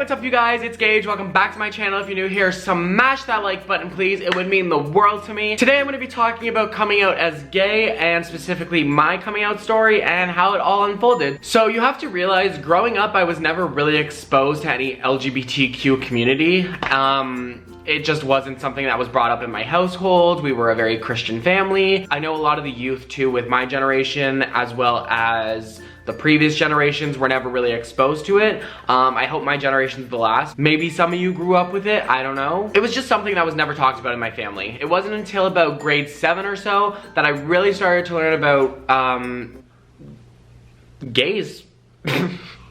what's up you guys? It's Gage. Welcome back to my channel. If you're new here, smash that like button please. It would mean the world to me. Today I'm going to be talking about coming out as gay and specifically my coming out story and how it all unfolded. So you have to realize growing up I was never really exposed to any LGBTQ community. It just wasn't something that was brought up in my household. We were a very Christian family. I know a lot of the youth too with my generation as well as the previous generations were never really exposed to it. I hope my generation's the last. Maybe some of you grew up with it, I don't know. It was just something that was never talked about in my family. It wasn't until about grade 7 or so that I really started to learn about gays.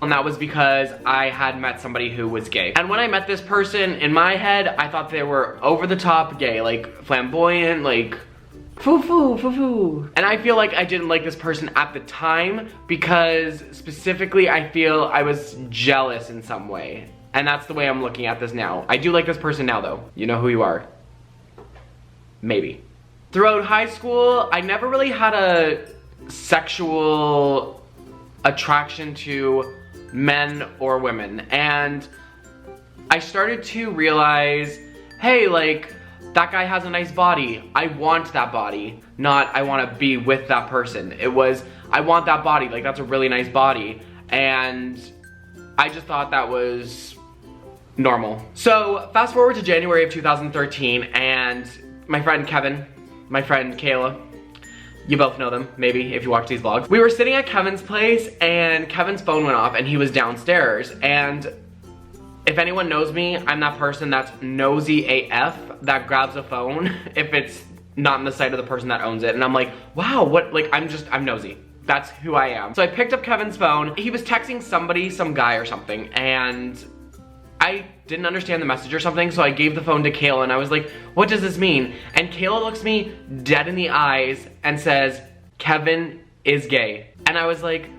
And that was because I had met somebody who was gay. And when I met this person, in my head, I thought they were over the top gay, like flamboyant, like foo-foo, foo-foo. And I feel like I didn't like this person at the time because specifically I feel I was jealous in some way. And that's the way I'm looking at this now. I do like this person now though. You know who you are. Maybe. Throughout high school, I never really had a sexual attraction to men or women. And I started to realize, hey, like, that guy has a nice body. I want that body, not I want to be with that person. It was, I want that body, like that's a really nice body. And I just thought that was normal. So fast forward to January of 2013 and my friend Kevin, my friend Kayla, you both know them, maybe, if you watch these vlogs. We were sitting at Kevin's place and Kevin's phone went off and he was downstairs. And if anyone knows me, I'm that person that's nosy AF that grabs a phone if it's not in the sight of the person that owns it. And I'm like, wow, what, like, I'm nosy. That's who I am. So I picked up Kevin's phone. He was texting somebody, some guy or something, and I didn't understand the message or something, so I gave the phone to Kayla and I was like, what does this mean? And Kayla looks me dead in the eyes and says, Kevin is gay. And I was like,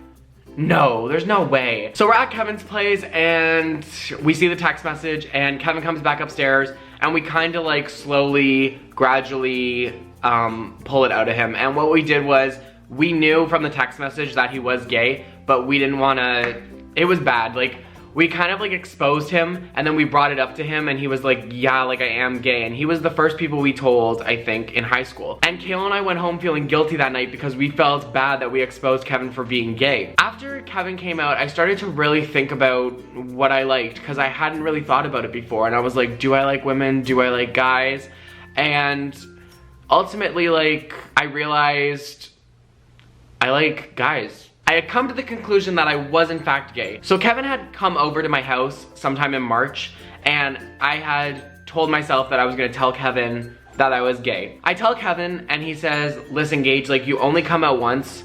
no, there's no way. So we're at Kevin's place and we see the text message and Kevin comes back upstairs and we kind of like slowly, gradually pull it out of him. And what we did was we knew from the text message that he was gay, but we didn't want to, it was bad. Like, we kind of like exposed him and then we brought it up to him and he was like, yeah, like I am gay. And he was the first people we told, I think, in high school. And Kayla and I went home feeling guilty that night because we felt bad that we exposed Kevin for being gay. After Kevin came out, I started to really think about what I liked because I hadn't really thought about it before. And I was like, do I like women? Do I like guys? And ultimately, like, I realized I like guys. I had come to the conclusion that I was in fact gay. So Kevin had come over to my house sometime in March and I had told myself that I was gonna tell Kevin that I was gay. I tell Kevin and he says, listen Gage, like you only come out once.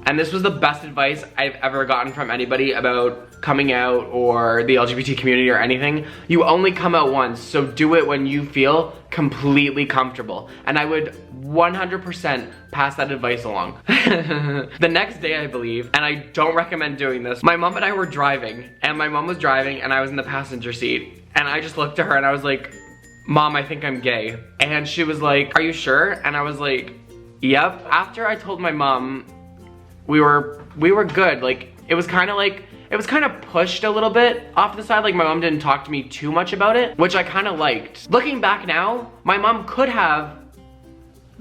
And this was the best advice I've ever gotten from anybody about coming out or the LGBT community or anything. You only come out once, so do it when you feel completely comfortable. And I would 100% pass that advice along. The next day, I believe, and I don't recommend doing this, my mom and I were driving, and my mom was driving and I was in the passenger seat. And I just looked at her and I was like, Mom, I think I'm gay. And she was like, are you sure? And I was like, yep. After I told my mom, we were good. Like, it was kind of pushed a little bit off the side. Like, my mom didn't talk to me too much about it, which I kind of liked. Looking back now, my mom could have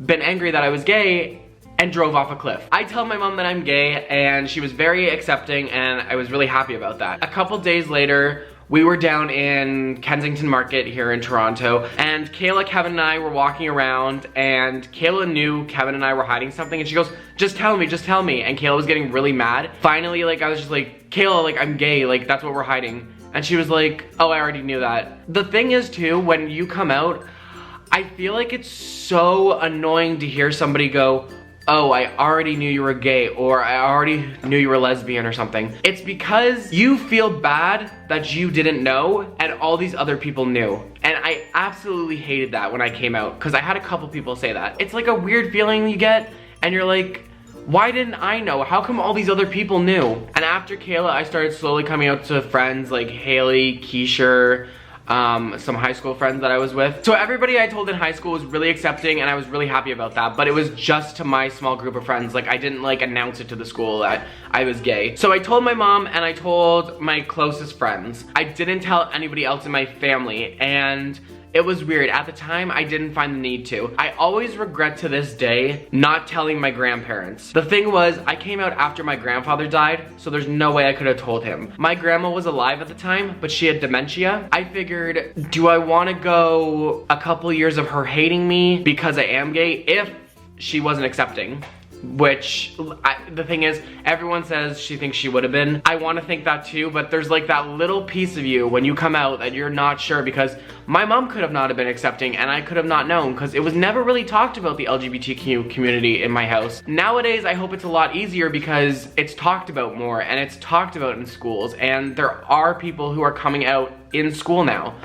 been angry that I was gay and drove off a cliff. I tell my mom that I'm gay and she was very accepting and I was really happy about that. A couple days later, we were down in Kensington Market here in Toronto and Kayla, Kevin and I were walking around and Kayla knew Kevin and I were hiding something and she goes, just tell me, just tell me. And Kayla was getting really mad. Finally, like, I was just like, Kayla, like, I'm gay, like, that's what we're hiding. And she was like, oh, I already knew that. The thing is too, when you come out, I feel like it's so annoying to hear somebody go, oh, I already knew you were gay, or I already knew you were lesbian or something. It's because you feel bad that you didn't know and all these other people knew. And I absolutely hated that when I came out because I had a couple people say that. It's like a weird feeling you get and you're like, why didn't I know? How come all these other people knew? And after Kayla, I started slowly coming out to friends like Haley, Keisha, some high school friends that I was with. So everybody I told in high school was really accepting, and I was really happy about that, but it was just to my small group of friends. Like, I didn't like announce it to the school that I was gay. So I told my mom and I told my closest friends. I didn't tell anybody else in my family, and it was weird. At the time, I didn't find the need to. I always regret to this day not telling my grandparents. The thing was, I came out after my grandfather died, so there's no way I could have told him. My grandma was alive at the time, but she had dementia. I figured, do I want to go a couple years of her hating me because I am gay if she wasn't accepting? Which, the thing is, everyone says she thinks she would have been. I want to think that too, but there's like that little piece of you when you come out that you're not sure, because my mom could have not have been accepting and I could have not known, because it was never really talked about the LGBTQ community in my house. Nowadays, I hope it's a lot easier because it's talked about more and it's talked about in schools, and there are people who are coming out in school now.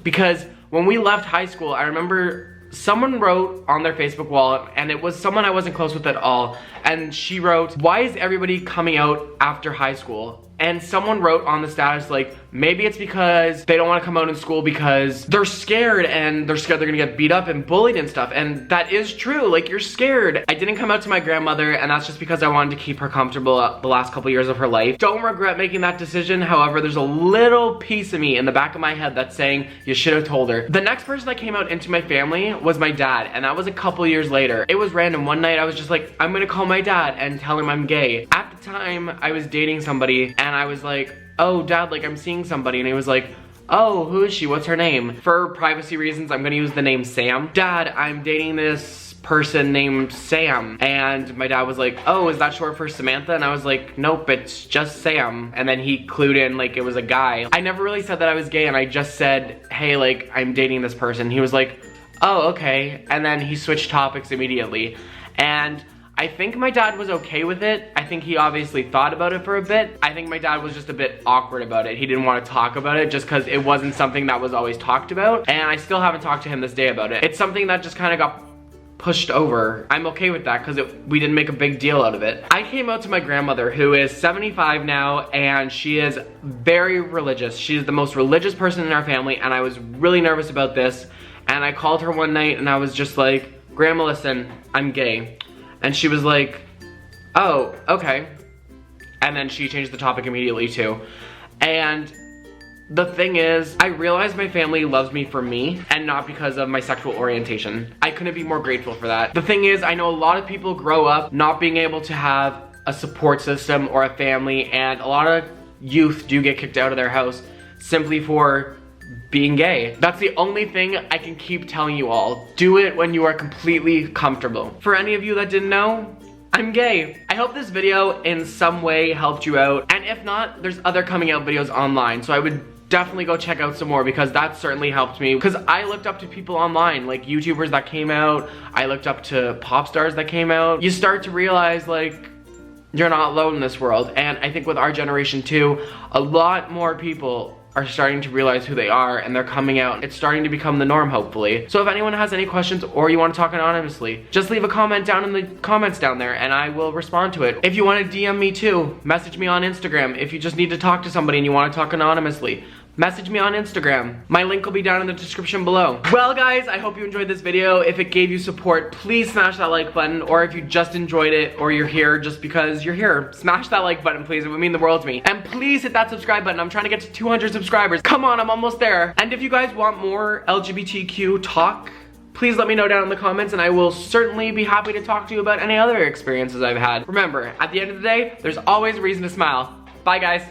Because when we left high school, I remember someone wrote on their Facebook wall, and it was someone I wasn't close with at all, and she wrote, "Why is everybody coming out after high school?" And someone wrote on the status, like, maybe it's because they don't want to come out in school because they're scared, and they're scared they're gonna get beat up and bullied and stuff. And that is true, like, you're scared. I didn't come out to my grandmother, and that's just because I wanted to keep her comfortable the last couple years of her life. Don't regret making that decision. However, there's a little piece of me in the back of my head that's saying you should have told her. The next person that came out into my family was my dad, and that was a couple years later. It was random. One night I was just like, I'm gonna call my dad and tell him I'm gay. At the time, I was dating somebody, and I was like, oh, dad, like, I'm seeing somebody. And he was like, oh, who is she? What's her name? For privacy reasons, I'm gonna use the name Sam. Dad, I'm dating this person named Sam. And my dad was like, oh, is that short for Samantha? And I was like, nope, it's just Sam. And then he clued in like it was a guy. I never really said that I was gay, and I just said, hey, like, I'm dating this person. He was like, oh, okay. And then he switched topics immediately. And I think my dad was okay with it. I think he obviously thought about it for a bit. I think my dad was just a bit awkward about it. He didn't want to talk about it just because it wasn't something that was always talked about. And I still haven't talked to him this day about it. It's something that just kind of got pushed over. I'm okay with that because we didn't make a big deal out of it. I came out to my grandmother, who is 75 now, and she is very religious. She is the most religious person in our family, and I was really nervous about this. And I called her one night and I was just like, Grandma, listen, I'm gay. And she was like, oh, okay. And then she changed the topic immediately too. And the thing is, I realized my family loves me for me and not because of my sexual orientation. I couldn't be more grateful for that. The thing is, I know a lot of people grow up not being able to have a support system or a family, and a lot of youth do get kicked out of their house simply for being gay. That's the only thing I can keep telling you all. Do it when you are completely comfortable. For any of you that didn't know, I'm gay. I hope this video in some way helped you out. And if not, there's other coming out videos online. So I would definitely go check out some more, because that certainly helped me. Because I looked up to people online, like YouTubers that came out. I looked up to pop stars that came out. You start to realize, like, you're not alone in this world. And I think with our generation too, a lot more people are starting to realize who they are, and they're coming out. It's starting to become the norm, hopefully. So if anyone has any questions, or you want to talk anonymously, just leave a comment down in the comments down there and I will respond to it. If you want to DM me too, message me on Instagram. If you just need to talk to somebody and you want to talk anonymously, message me on Instagram. My link will be down in the description below. Well guys, I hope you enjoyed this video. If it gave you support, please smash that like button. Or if you just enjoyed it, or you're here just because you're here, smash that like button, please. It would mean the world to me. And please hit that subscribe button. I'm trying to get to 200 subscribers. Come on, I'm almost there. And if you guys want more LGBTQ talk, please let me know down in the comments, and I will certainly be happy to talk to you about any other experiences I've had. Remember, at the end of the day, there's always a reason to smile. Bye guys.